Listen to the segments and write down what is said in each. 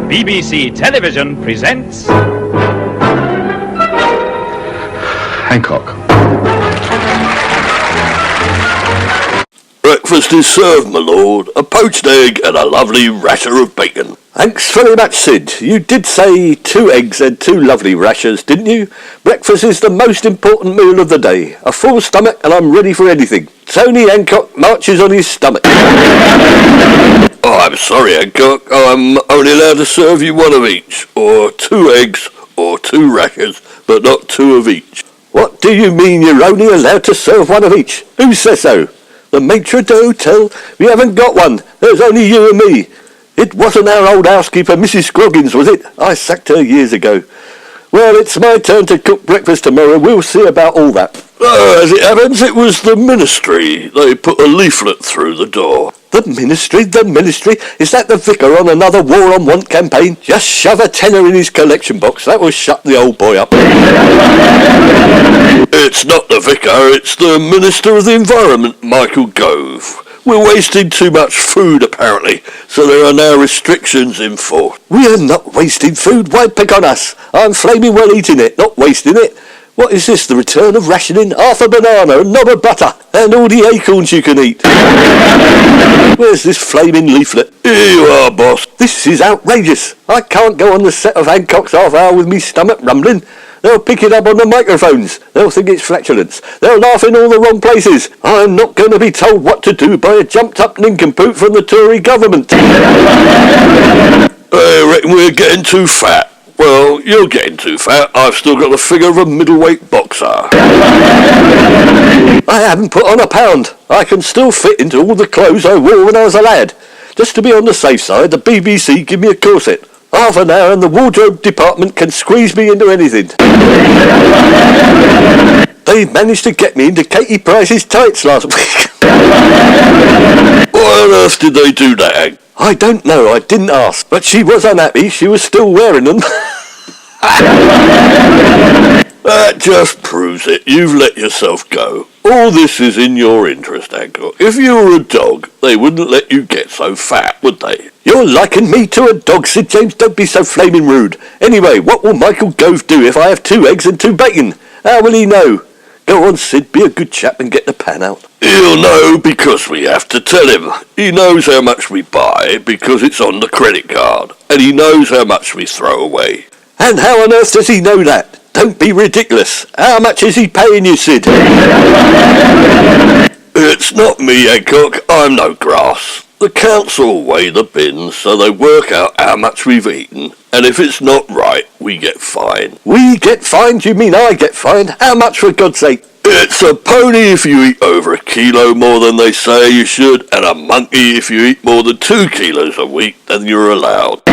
BBC Television presents... Hancock. Breakfast is served, my lord. A poached egg and a lovely rasher of bacon. Thanks very much, Sid. You did say 2 eggs and 2 lovely rashers, didn't you? Breakfast is the most important meal of the day. A full stomach and I'm ready for anything. Tony Hancock marches on his stomach. Oh, I'm sorry, Hancock. I'm only allowed to serve you 1 of each, or 2 eggs, or 2 rashers, but not 2 of each. What do you mean you're only allowed to serve 1 of each? Who says so? The maitre d'hotel? We haven't got one. There's only you and me. It wasn't our old housekeeper, Mrs. Scroggins, was it? I sacked her years ago. Well, it's my turn to cook breakfast tomorrow. We'll see about all that. As it happens, it was the ministry. They put a leaflet through the door. The ministry? The ministry? Is that the vicar on another War on Want campaign? Just shove a tenner in his collection box. That will shut the old boy up. It's not the vicar, it's the Minister of the Environment, Michael Gove. We're wasting too much food, apparently, so there are now restrictions in force. We're not wasting food. Why pick on us? I'm flaming well eating it, not wasting it. What is this, the return of rationing? Half a banana, a knob of butter, and all the acorns you can eat. Where's this flaming leaflet? Here you are, boss. This is outrageous. I can't go on the set of Hancock's Half Hour with me stomach rumbling. They'll pick it up on the microphones. They'll think it's flatulence. They'll laugh in all the wrong places. I'm not going to be told what to do by a jumped-up nincompoop from the Tory government. I reckon we're getting too fat. Well, you're getting too fat. I've still got the figure of a middleweight boxer. I haven't put on a pound. I can still fit into all the clothes I wore when I was a lad. Just to be on the safe side, the BBC give me a corset. Half an hour and the wardrobe department can squeeze me into anything. They managed to get me into Katie Price's tights last week. Why on earth did they do that? I don't know, I didn't ask. But she was unhappy, she was still wearing them. That just proves it. You've let yourself go. All this is in your interest, Hancock. If you were a dog, they wouldn't let you get so fat, would they? You're liking me to a dog, Sid James. Don't be so flaming rude. Anyway, what will Michael Gove do if I have 2 eggs and 2 bacon? How will he know? Go on, Sid, be a good chap and get the pan out. He'll know because we have to tell him. He knows how much we buy because it's on the credit card. And he knows how much we throw away. And how on earth does he know that? Don't be ridiculous. How much is he paying you, Sid? It's not me, Hancock. I'm no grass. The council weigh the bins so they work out how much we've eaten. And if it's not right, we get fined. We get fined? You mean I get fined? How much, for God's sake? It's a pony if you eat over 1 kilo more than they say you should, and a monkey if you eat more than 2 kilos a week than you're allowed.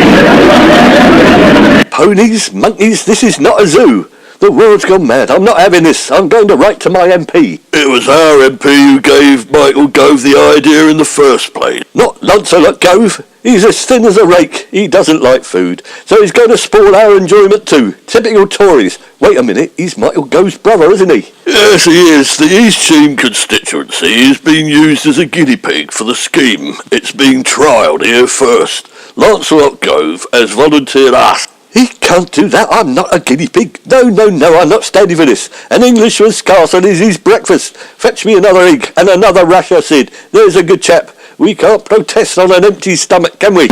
Ponies? Monkeys? This is not a zoo. The world's gone mad. I'm not having this. I'm going to write to my MP. It was our MP who gave Michael Gove the idea in the first place. Not Lancelot Gove. He's as thin as a rake. He doesn't like food. So he's going to spoil our enjoyment too. Typical Tories. Wait a minute. He's Michael Gove's brother, isn't he? Yes, he is. The East Cheam constituency is being used as a guinea pig for the scheme. It's being trialled here first. Lancelot Gove has volunteered us. He can't do that. I'm not a guinea pig. No, I'm not standing for this. An Englishman's castle is his breakfast. Fetch me another egg and another rasher, Sid. There's a good chap. We can't protest on an empty stomach, can we?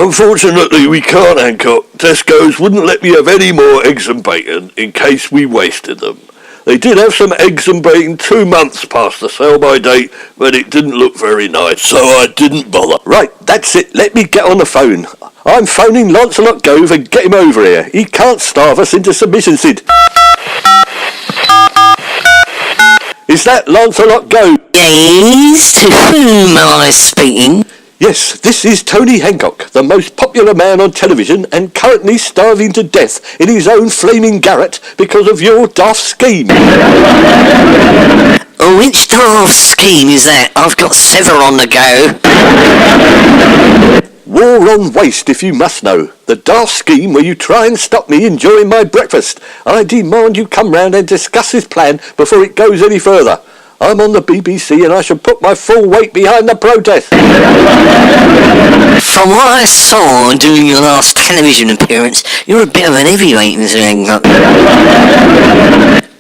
Unfortunately, we can't, Hancock. Tesco's wouldn't let me have any more eggs and bacon in case we wasted them. They did have some eggs and bacon 2 months past the sell-by date, but it didn't look very nice, so I didn't bother. Right, that's it. Let me get on the phone. I'm phoning Lancelot Gove and get him over here. He can't starve us into submission, Sid. Is that Lancelot Gove? Yes, to whom am I speaking? Yes, this is Tony Hancock, the most popular man on television and currently starving to death in his own flaming garret because of your daft scheme. Which daft scheme is that? I've got several on the go. War on waste, if you must know. The daft scheme where you try and stop me enjoying my breakfast. I demand you come round and discuss this plan before it goes any further. I'm on the BBC and I shall put my full weight behind the protest. From what I saw during your last television appearance, you're a bit of an heavyweight, Mr. Hancock.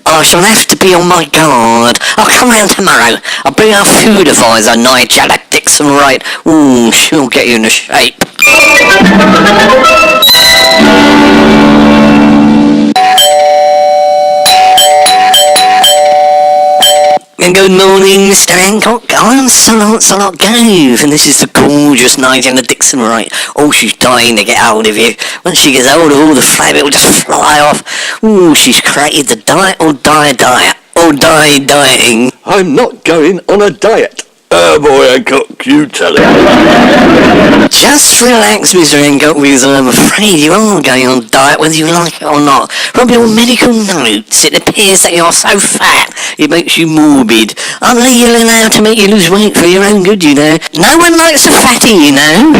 I shall have to be on my guard. I'll come round tomorrow. I'll bring our food advisor, Nigella Dixon-Wright. Ooh, she'll get you into shape. And good morning, Mr. Hancock. I'm Sir Lancelot Gove, and this is the gorgeous Nigella Dixon-Wright. Oh, she's dying to get hold of you. Once she gets hold of all the flab, it'll just fly off. Ooh, she's created the diet or die diet. Or die dieting. I'm not going on a diet. Oh boy, Hancock, you tell him. Just relax, Mr. Hancock, because I'm afraid you are going on a diet whether you like it or not. From your medical notes, it appears that you're so fat, it makes you morbid. I'm legally allowed to make you lose weight for your own good, you know. No one likes a fatty, you know.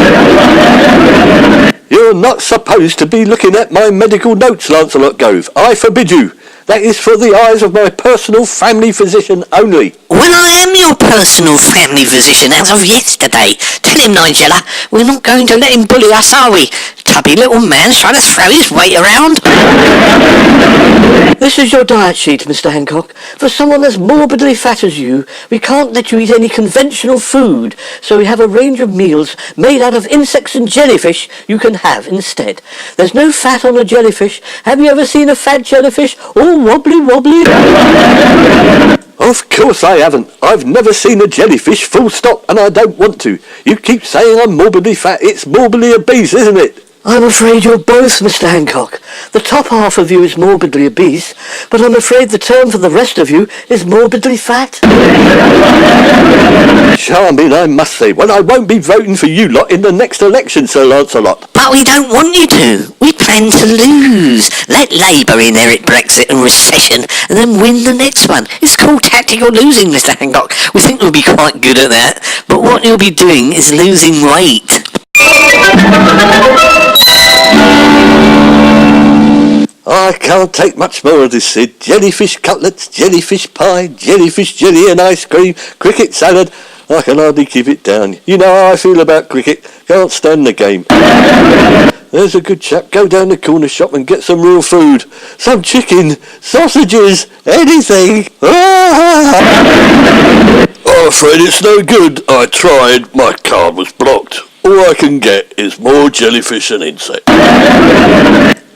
You're not supposed to be looking at my medical notes, Lancelot Gove. I forbid you. That is for the eyes of my personal family physician only. Well, I am your personal family physician as of yesterday. Tell him, Nigella, we're not going to let him bully us, are we? Tubby little man's trying to throw his weight around. This is your diet sheet, Mr. Hancock. For someone as morbidly fat as you, we can't let you eat any conventional food, so we have a range of meals made out of insects and jellyfish you can have instead. There's no fat on a jellyfish. Have you ever seen a fat jellyfish? All wobbly wobbly? Of course I haven't. I've never seen a jellyfish, full stop, and I don't want to. You keep saying I'm morbidly fat. It's morbidly obese, isn't it? I'm afraid you're both, Mr. Hancock. The top half of you is morbidly obese, but I'm afraid the term for the rest of you is morbidly fat. Charming, I must say. Well, I won't be voting for you lot in the next election, Sir Lancelot. But we don't want you to. We plan to lose. Let Labour inherit Brexit and recession and then win the next one. It's called tactical losing, Mr. Hancock. We think we'll be quite good at that. But what you'll be doing is losing weight. I can't take much more of this, Sid. Jellyfish cutlets, jellyfish pie, jellyfish jelly and ice cream, cricket salad. I can hardly keep it down. You know how I feel about cricket. Can't stand the game. There's a good chap. Go down the corner shop and get some real food. Some chicken, sausages, anything. I'm afraid it's no good. I tried. My card was blocked. All I can get is more jellyfish and insects.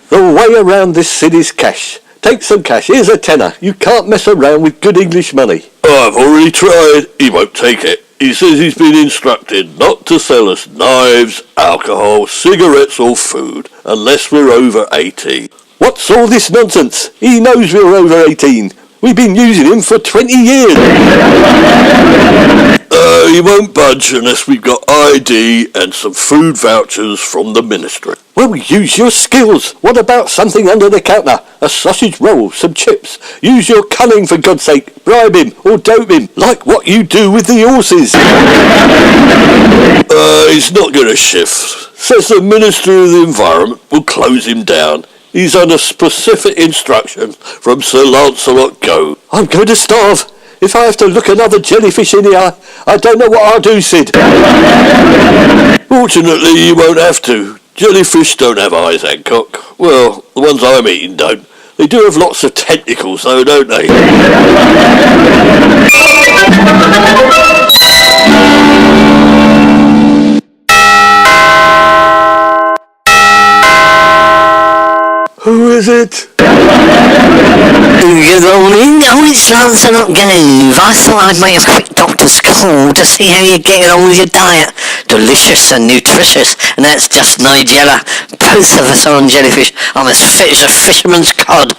The way around this city's cash. Take some cash. Here's a tenner. You can't mess around with good English money. I've already tried. He won't take it. He says he's been instructed not to sell us knives, alcohol, cigarettes or food unless we're over 18. What's all this nonsense? He knows we're over 18. We've been using him for 20 years. He won't budge unless we've got ID and some food vouchers from the ministry. Well, use your skills. What about something under the counter? A sausage roll, some chips. Use your cunning, for God's sake. Bribe him or dope him, like what you do with the horses. He's not going to shift. Says the Ministry of the Environment will close him down. He's under specific instruction from Sir Lancelot Gove. I'm going to starve. If I have to look another jellyfish in the eye, I don't know what I'll do, Sid. Fortunately, you won't have to. Jellyfish don't have eyes, Hancock. Well, the ones I'm eating don't. They do have lots of tentacles, though, don't they? Who is it? Good morning. Oh, it's Lancelot Gove. I thought I'd make a quick doctor's call to see how you're getting on with your diet. Delicious and nutritious, and that's just Nigella. Both of us are on jellyfish. I'm as fit as a fisherman's cod.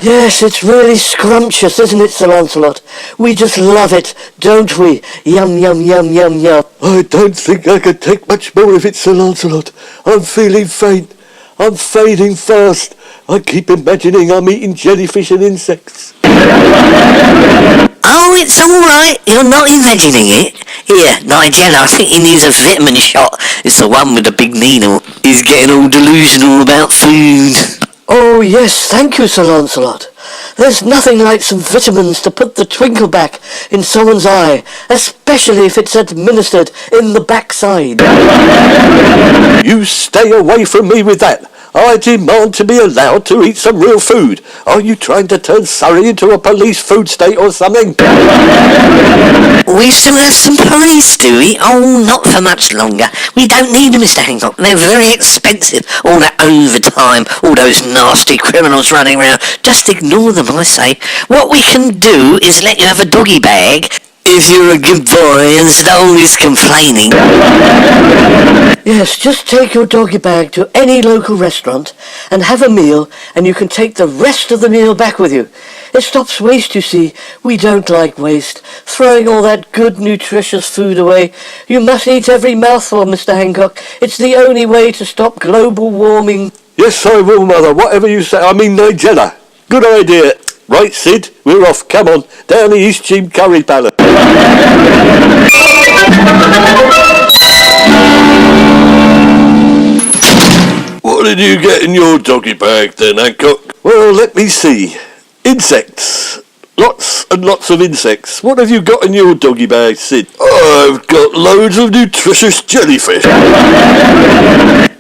Yes, it's really scrumptious, isn't it, Sir Lancelot? We just love it, don't we? Yum, yum, yum, yum, yum. I don't think I could take much more of it, Sir Lancelot. I'm feeling faint. I'm fading fast. I keep imagining I'm eating jellyfish and insects. Oh, it's all right. You're not imagining it. Here, Nigella, I think he needs a vitamin shot. It's the one with the big needle. He's getting all delusional about food. Oh, yes, thank you, Sir Lancelot. There's nothing like some vitamins to put the twinkle back in someone's eye, especially if it's administered in the backside. You stay away from me with that. I demand to be allowed to eat some real food. Are you trying to turn Surrey into a police food state or something? We still have some police, do we? Oh, not for much longer. We don't need them, Mr. Hancock. They're very expensive. All that overtime, all those nasty criminals running around. Just ignore them, I say. What we can do is let you have a doggy bag if you're a good boy and stop always complaining. Yes, just take your doggy bag to any local restaurant and have a meal, and you can take the rest of the meal back with you. It stops waste, you see. We don't like waste. Throwing all that good, nutritious food away. You must eat every mouthful, Mr. Hancock. It's the only way to stop global warming. Yes, I will, Mother. Whatever you say. I mean, Nigella. Good idea. Right, Sid, we're off. Come on, down the East Cheam Curry Palace. What did you get in your doggy bag then, Hancock? Well, let me see. Insects. Lots and lots of insects. What have you got in your doggy bag, Sid? I've got loads of nutritious jellyfish.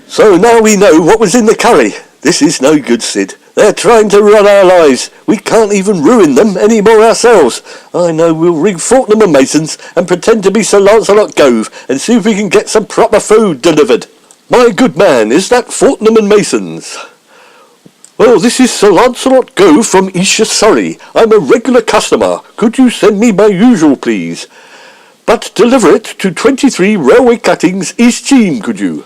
So now we know what was in the curry. This is no good, Sid. They're trying to run our lives. We can't even ruin them anymore ourselves. I know we'll ring Fortnum and Masons and pretend to be Sir Lancelot Gove and see if we can get some proper food delivered. My good man, is that Fortnum and Masons? Well, this is Sir Lancelot Gove from Esher, Surrey. I'm a regular customer. Could you send me my usual, please? But deliver it to 23 Railway Cuttings, East Cheam, could you?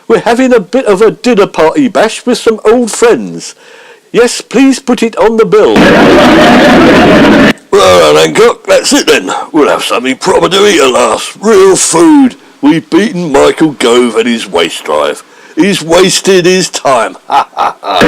We're having a bit of a dinner party bash with some old friends. Yes, please put it on the bill. Well, Hancock, that's it then. We'll have something proper to eat at last. Real food. We've beaten Michael Gove and his waste drive. He's wasted his time. Ha ha ha.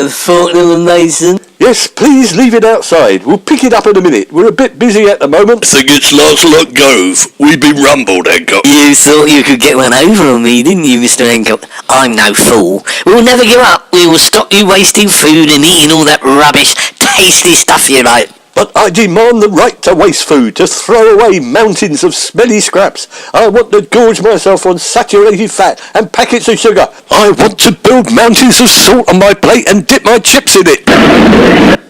Fortnum and Mason. Yes, please leave it outside. We'll pick it up in a minute. We're a bit busy at the moment. I think it's Lancelot Gove. We've been rumbled, Hancock. You thought you could get one over on me, didn't you, Mr. Hancock? I'm no fool. We'll never give up. We will stop you wasting food and eating all that rubbish, tasty stuff you like. But I demand the right to waste food, to throw away mountains of smelly scraps. I want to gorge myself on saturated fat and packets of sugar. I want to build mountains of salt on my plate and dip my chips in it.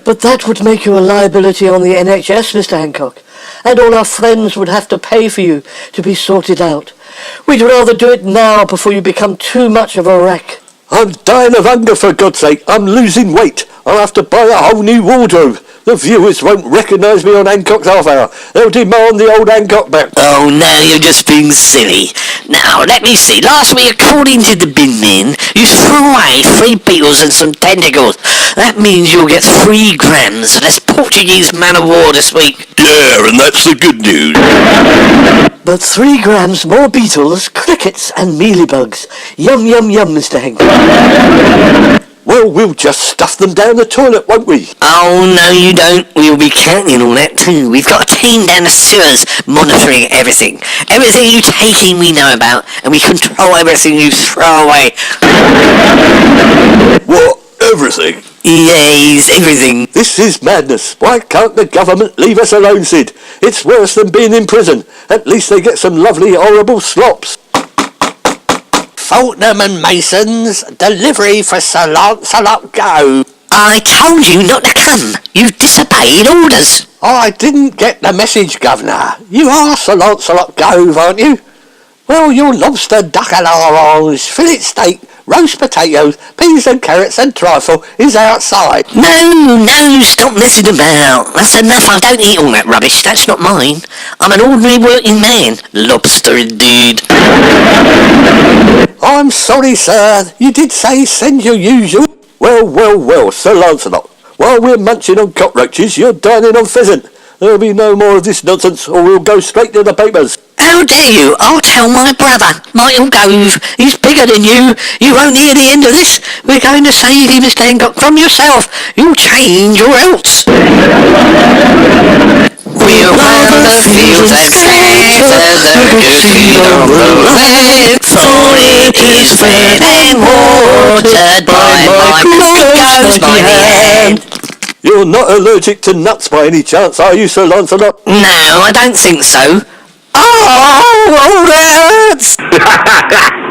But that would make you a liability on the NHS, Mr. Hancock. And all our friends would have to pay for you to be sorted out. We'd rather do it now before you become too much of a wreck. I'm dying of hunger, for God's sake. I'm losing weight. I'll have to buy a whole new wardrobe. The viewers won't recognise me on Hancock's half hour. They'll demand the old Hancock back. Oh, now you're just being silly. Now, let me see. Last week, according to the bin men, you threw away 3 beetles and some tentacles. That means you'll get 3 grams of this Portuguese man of war this week. Yeah, and that's the good news. But 3 grams more beetles, crickets and mealybugs. Yum, yum, yum, Mr. Hancock. Well, we'll just stuff them down the toilet, won't we? Oh, no, you don't. We'll be counting all that too. We've got a team down the sewers monitoring everything. Everything you take in we know about, and we control everything you throw away. What? Everything? Yes, everything. This is madness. Why can't the government leave us alone, Sid? It's worse than being in prison. At least they get some lovely, horrible slops. Fortnum and Mason's delivery for Sir Lancelot Gove. I told you not to come. You've disobeyed orders. I didn't get the message, Governor. You are Sir Lancelot Gove, aren't you? Well, your lobster, duck à l'orange, fillet steak, roast potatoes, peas and carrots and trifle is outside. No, stop messing about. That's enough. I don't eat all that rubbish. That's not mine. I'm an ordinary working man. Lobster indeed. I'm sorry, sir. You did say send your usual. Well, Sir Lancelot. While we're munching on cockroaches, you're dining on pheasant. There'll be no more of this nonsense, or we'll go straight to the papers. How dare you? I'll tell my brother, Michael Gove. He's bigger than you. You won't hear the end of this. We're going to save you, Mr. Hancock, from yourself. You'll change or else. We'll run the fields and scatter the good seed of the land, for it is fed and watered by my Gove's mighty hand. You're not allergic to nuts by any chance, are you, Sir Lancelot? No, I don't think so. Oh, that hurts!